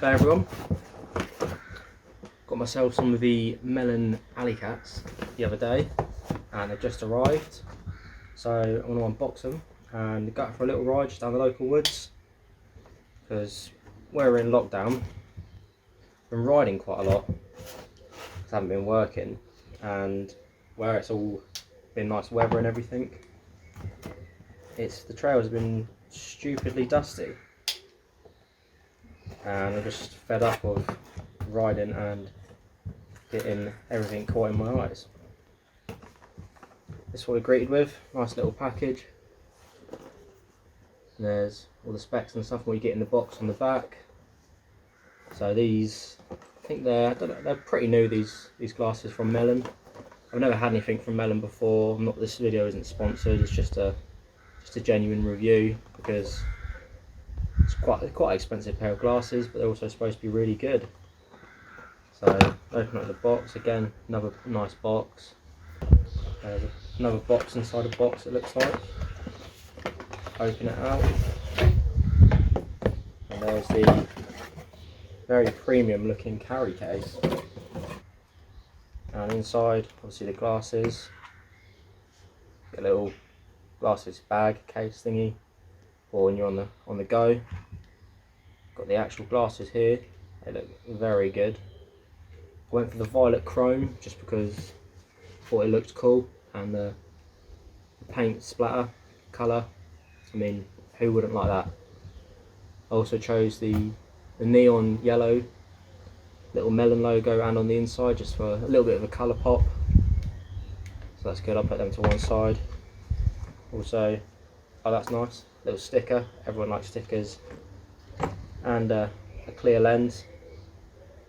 Hey everyone, got myself some of the Melon Alleycats the other day and they've just arrived, so I'm going to unbox them and go out for a little ride just down the local woods because we're in lockdown. Been riding quite a lot, haven't been working, and where it's all been nice weather and everything, the trails have been stupidly dusty. And I'm just fed up of riding and getting everything caught in my eyes. This is what we're greeted with, nice little package. And there's all the specs and stuff, what you get in the box on the back. So these, I think they're pretty new, these glasses from Melon. I've never had anything from Melon before. This video isn't sponsored, it's just a genuine review because it's quite an expensive pair of glasses, but they're also supposed to be really good. So open up the box, again another nice box. There's another box inside a box, it looks like. Open it out, and there's the very premium looking carry case. And inside, obviously the glasses. Get a little glasses bag case thingy for when you're on the go. Got the actual glasses here, they look very good. I went for the violet chrome just because I thought it looked cool, and the paint splatter colour, I mean, who wouldn't like that? I also chose the neon yellow little Melon logo and on the inside just for a little bit of a colour pop, so that's good. I'll put them to one side. Also, oh that's nice, little sticker, everyone likes stickers, and a clear lens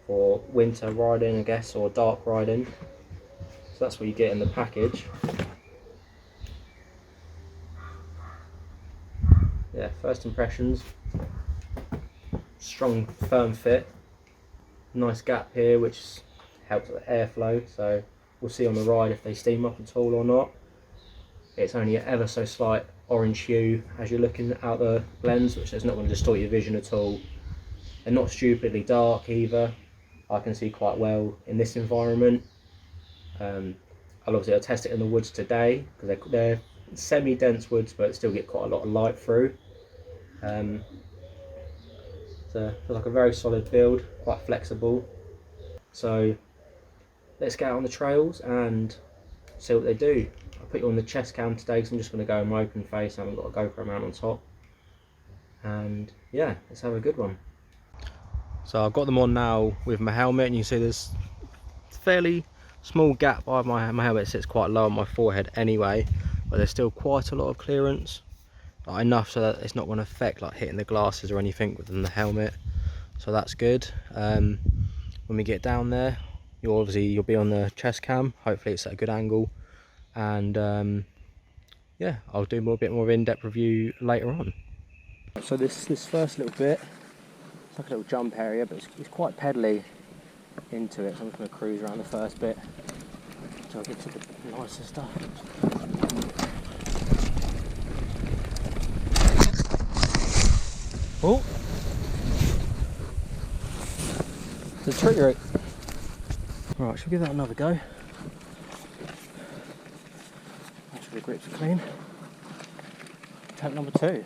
for winter riding I guess, or dark riding. So that's what you get in the package. Yeah, first impressions, strong firm fit, nice gap here which helps with airflow, so we'll see on the ride if they steam up at all or not. It's only an ever so slight orange hue as you're looking out the lens, which is not going to distort your vision at all. They're not stupidly dark either. I can see quite well in this environment. I'll test it in the woods today because they're semi-dense woods but still get quite a lot of light through. So feels like a very solid build, quite flexible. So let's get out on the trails and see what they do. I'll put you on the chest cam today because I'm just going to go in my open face. I haven't got a GoPro mount on top. And yeah, let's have a good one. So I've got them on now with my helmet, and you can see there's a fairly small gap. My helmet sits quite low on my forehead anyway, but there's still quite a lot of clearance. Like enough so that it's not going to affect like hitting the glasses or anything within the helmet. So that's good. When we get down there, you'll be on the chest cam. Hopefully it's at a good angle. And yeah, I'll do a bit more of in-depth review later on. So this first little bit, it's like a little jump area, but it's quite pedally into it. So I'm just going to cruise around the first bit until I get to the nicer stuff. Oh, the tree root. Right, should we give that another go? Make sure the grips are clean. Attempt number 2.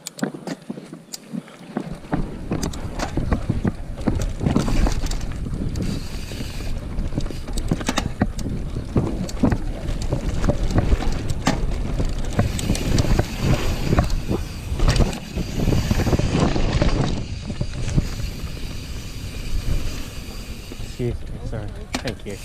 Excuse me, sorry. Thank you.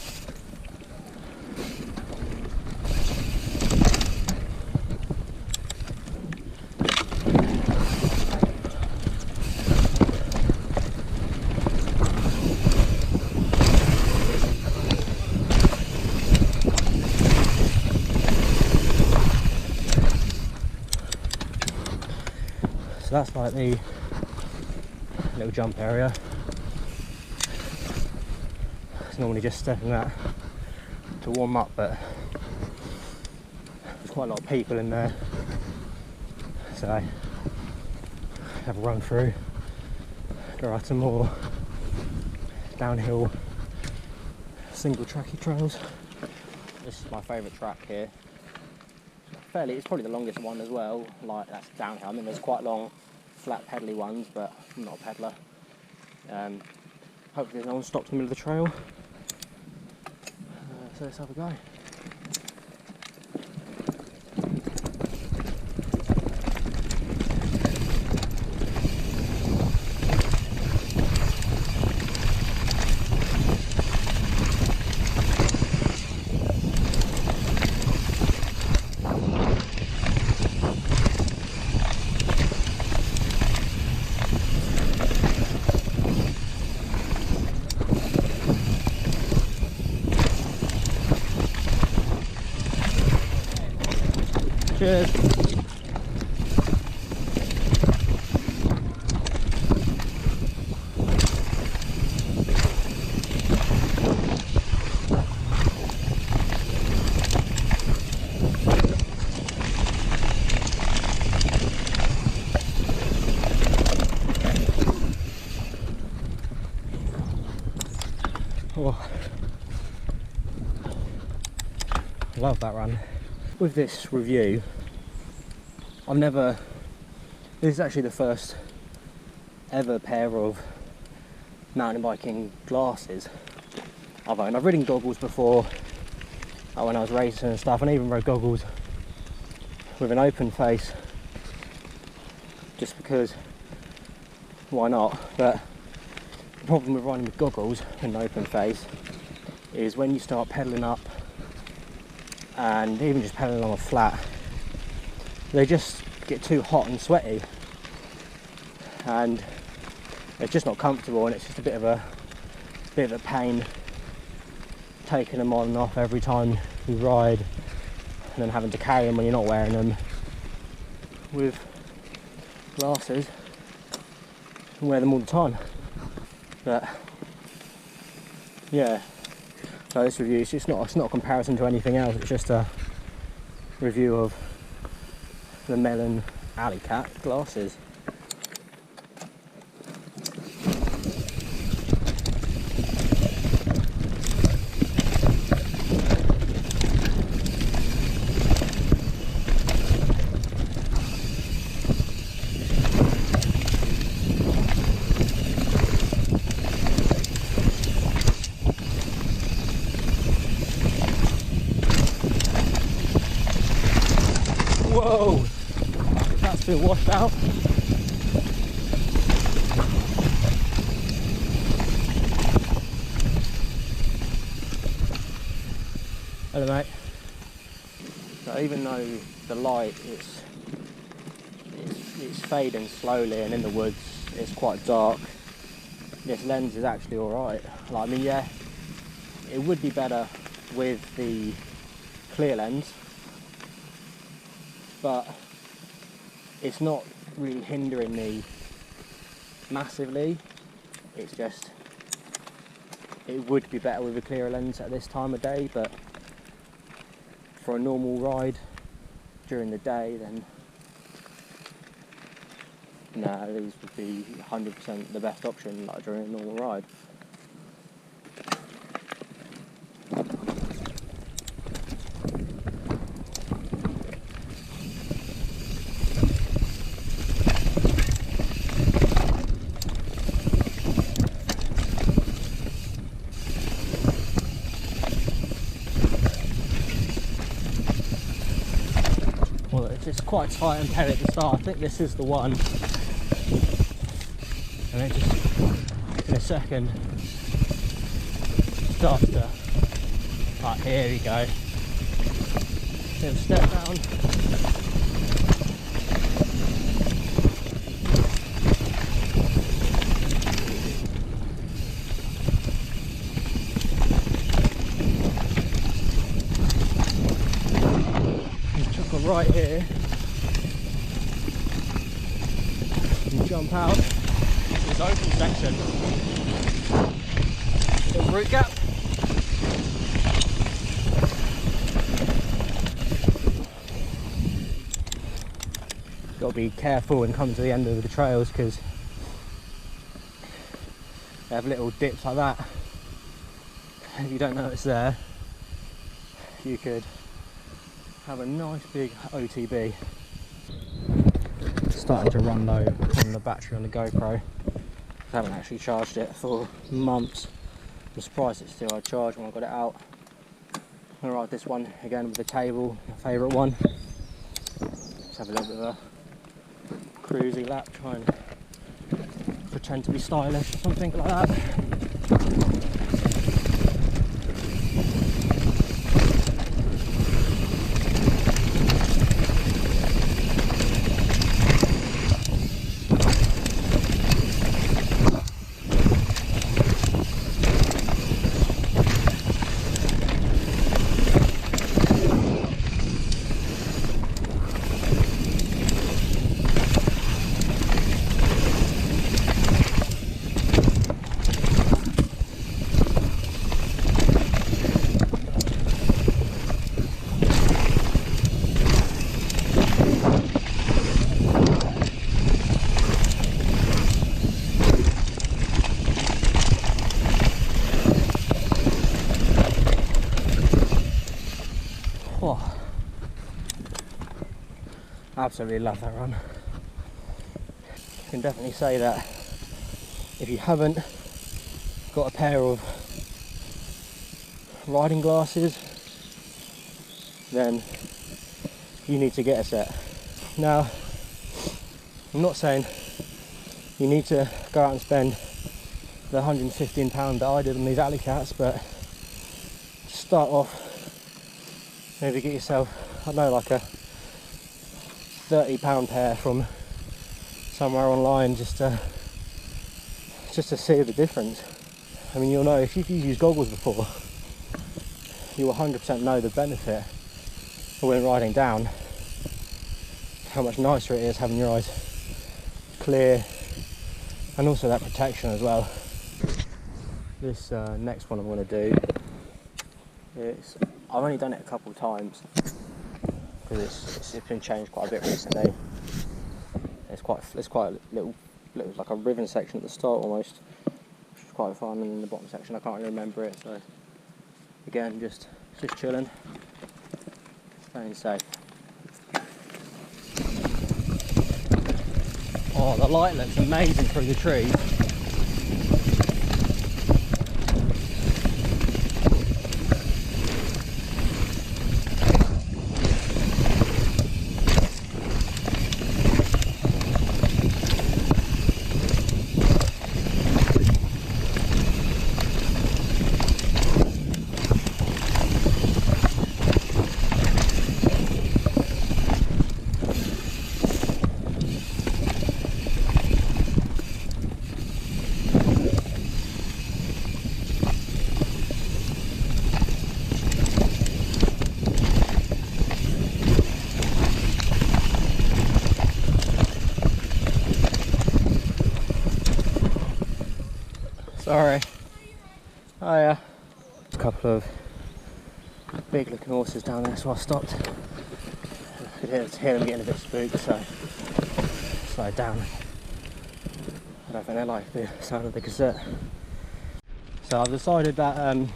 So that's like the little jump area. It's normally just stepping that to warm up, but there's quite a lot of people in there, so I have a run through, go out some more downhill single tracky trails. This is my favourite track here. It's probably the longest one as well. Like, that's downhill. I mean, there's quite long, flat pedally ones, but I'm not a peddler. Hopefully no one stops in the middle of the trail. So let's have a go. Cheers. Oh, love that run. With this review, this is actually the first ever pair of mountain biking glasses I've owned. I've ridden goggles before, when I was racing and stuff, and I even rode goggles with an open face, just because, why not? But the problem with riding with goggles and an open face is when you start pedalling up, and even just pedalling on a flat, they just get too hot and sweaty, and it's just not comfortable, and it's just a bit of a pain taking them on and off every time you ride, and then having to carry them when you're not wearing them. With glasses, you can wear them all the time. But yeah, so this review, it's not a comparison to anything else, it's just a review of the Melon Alleycat glasses. Whoa! That's been washed out. Hello, mate. So even though the light it's fading slowly, and in the woods it's quite dark, this lens is actually alright. Like, I mean, yeah, it would be better with the clear lens, but it's not really hindering me massively. It's just, it would be better with a clearer lens at this time of day, but for a normal ride during the day, then no, these would be 100% the best option, like, during a normal ride. Well, it's quite tight and petty at the start. I think this is the one. And then just in a second starts to, right, here we go. Bit of a step down. Right here, you jump out this open section, little root gap. Got to be careful when coming to the end of the trails, because They have little dips like that. If you don't know it's there, you could have a nice big OTB. Starting to run low on the battery on the GoPro. I haven't actually charged it for months. I'm surprised it's still charged when I got it out. I'm going to ride this one again with the table, my favourite one. Just have a little bit of a cruisy lap, try and pretend to be stylish or something like that. Absolutely love that run. You can definitely say that if you haven't got a pair of riding glasses, then you need to get a set. Now, I'm not saying you need to go out and spend the £115 that I did on these Alleycats, but start off, maybe get yourself, I don't know, like a £30 pair from somewhere online, just to see the difference. I mean, you'll know if you've used goggles before, you'll 100% know the benefit when riding down, how much nicer it is having your eyes clear, and also that protection as well. This next one I'm going to do is, I've only done it a couple of times because it's been changed quite a bit recently. It's quite a little like a ribbon section at the start almost, which is quite fun, and in the bottom section I can't really remember it. So again, just chilling, staying safe. Oh, the light looks amazing through the trees. Sorry. Oh yeah. A couple of big looking horses down there, so I stopped. I could hear them getting a bit spooked, so slowed down. I don't think they like the sound of the cassette. So I've decided that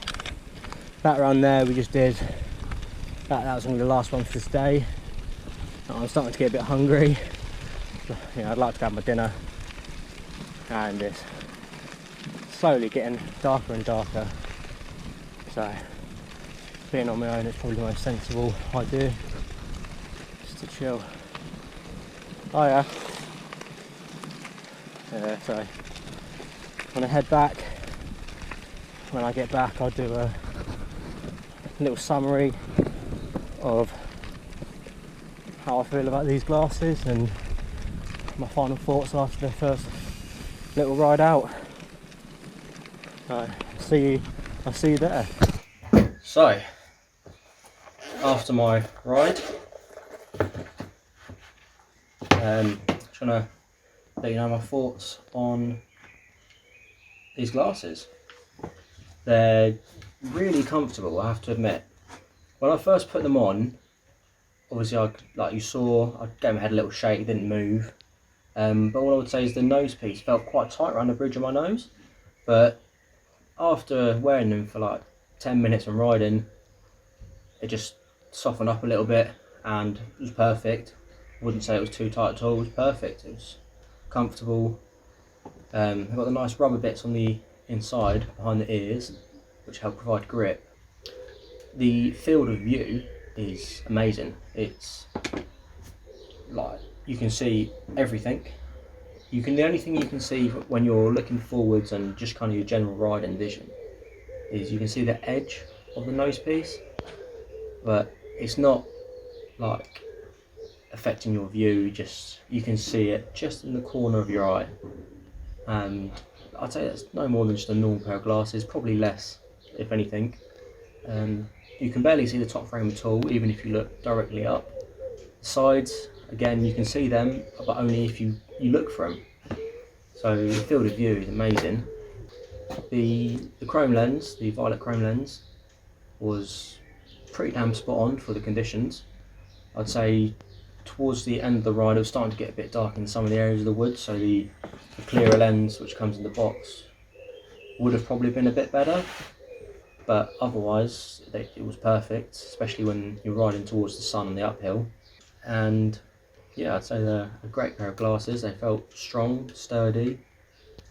that run there we just did, that was going to be the last one for this day. I'm starting to get a bit hungry. You know, I'd like to have my dinner, and it's slowly getting darker and darker, so being on my own is probably the most sensible idea, just to chill. Oh yeah. So I'm gonna head back. When I get back, I'll do a little summary of how I feel about these glasses and my final thoughts after the first little ride out. I'll see you there. So, after my ride, trying to let you know my thoughts on these glasses. They're really comfortable, I have to admit. When I first put them on, obviously, like you saw, I gave my head a little shake, it didn't move. But what I would say is the nose piece felt quite tight around the bridge of my nose. but after wearing them for like 10 minutes and riding, it just softened up a little bit and it was perfect. Wouldn't say it was too tight at all, it was perfect. It was comfortable. I've got the nice rubber bits on the inside behind the ears, which help provide grip. The field of view is amazing. It's like you can see everything. The only thing you can see when you're looking forwards and just kind of your general riding vision is you can see the edge of the nose piece, but it's not like affecting your view. You can see it just in the corner of your eye. I'd say that's no more than just a normal pair of glasses, probably less, if anything. You can barely see the top frame at all, even if you look directly up. The sides, again, you can see them, but only if you look for them. So the field of view is amazing. The chrome lens, the violet chrome lens, was pretty damn spot on for the conditions. I'd say towards the end of the ride it was starting to get a bit dark in some of the areas of the wood, so the clearer lens which comes in the box would have probably been a bit better, but otherwise it was perfect, especially when you're riding towards the sun on the uphill. And yeah, I'd say they're a great pair of glasses. They felt strong, sturdy,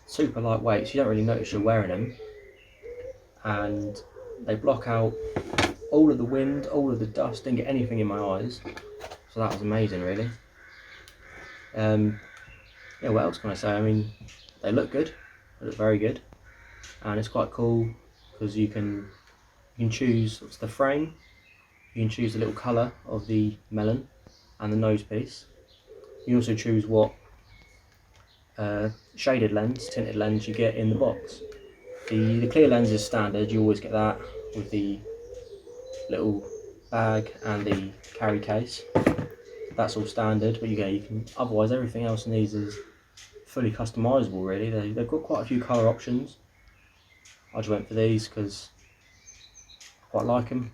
super lightweight, so you don't really notice you're wearing them, and they block out all of the wind, all of the dust, didn't get anything in my eyes, so that was amazing really. Yeah, what else can I say? I mean, they look good, they look very good, and it's quite cool because you can choose what's the frame, you can choose the little colour of the melon and the nose piece. You can also choose what shaded lens, tinted lens you get in the box. The clear lens is standard, you always get that with the little bag and the carry case. That's all standard, but you can otherwise everything else in these is fully customizable really. They've got quite a few colour options. I just went for these because I quite like them.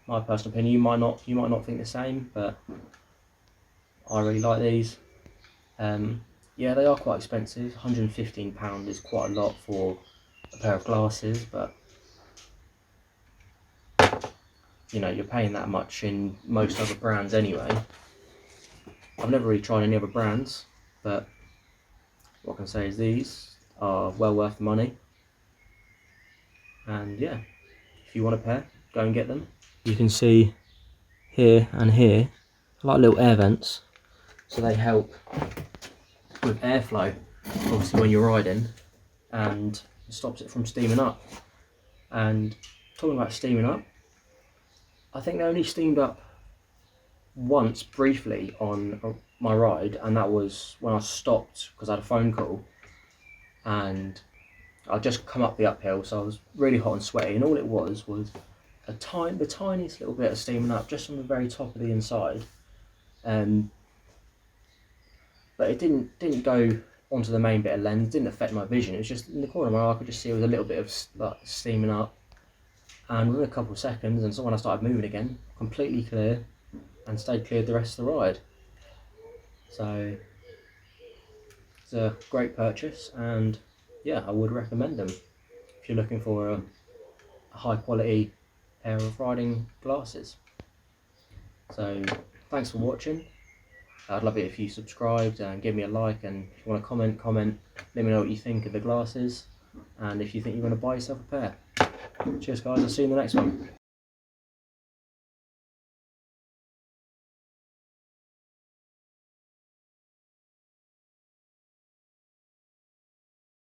My personal opinion, you might not think the same, but I really like these. Yeah, they are quite expensive. £115 is quite a lot for a pair of glasses, but you know, you're paying that much in most other brands anyway. I've never really tried any other brands, but what I can say is these are well worth the money. And yeah, if you want a pair, go and get them. You can see here and here, like little air vents, so they help with airflow, obviously when you're riding, and it stops it from steaming up. And talking about steaming up, I think they only steamed up once briefly on my ride, and that was when I stopped because I had a phone call and I'd just come up the uphill, so I was really hot and sweaty, and all it was the tiniest little bit of steaming up just on the very top of the inside. But it didn't go onto the main bit of lens, didn't affect my vision. It was just in the corner of my eye, I could just see it was a little bit of like steaming up, and within a couple of seconds, and so when I started moving again, completely clear, and stayed clear the rest of the ride. So it's a great purchase, and yeah, I would recommend them if you're looking for a high quality pair of riding glasses. So thanks for watching. I'd love it if you subscribed and give me a like, and if you want to comment, let me know what you think of the glasses, and if you think you want to buy yourself a pair. Cheers guys, I'll see you in the next one.